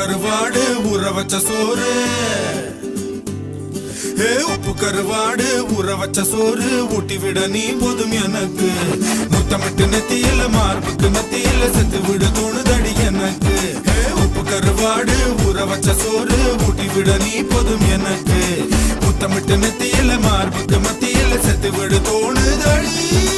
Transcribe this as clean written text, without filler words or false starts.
கருவாடு ஊற வச்ச சோறு, உப்பு கருவாடு ஊற வச்ச சோறு ஊட்டி விட நீ போதும் எனக்கு. முத்தமிட்டு நெத்தியில மார்புக்கு மத்தியில செத்து விட தோணுதடி எனக்கு. உப்பு கருவாடு ஊற வச்ச சோறு ஊட்டி விட நீ போதும் எனக்கு. முத்தமிட்டு நெத்தியில மார்புக்கு மத்தியில செத்து விட தோணுதடி.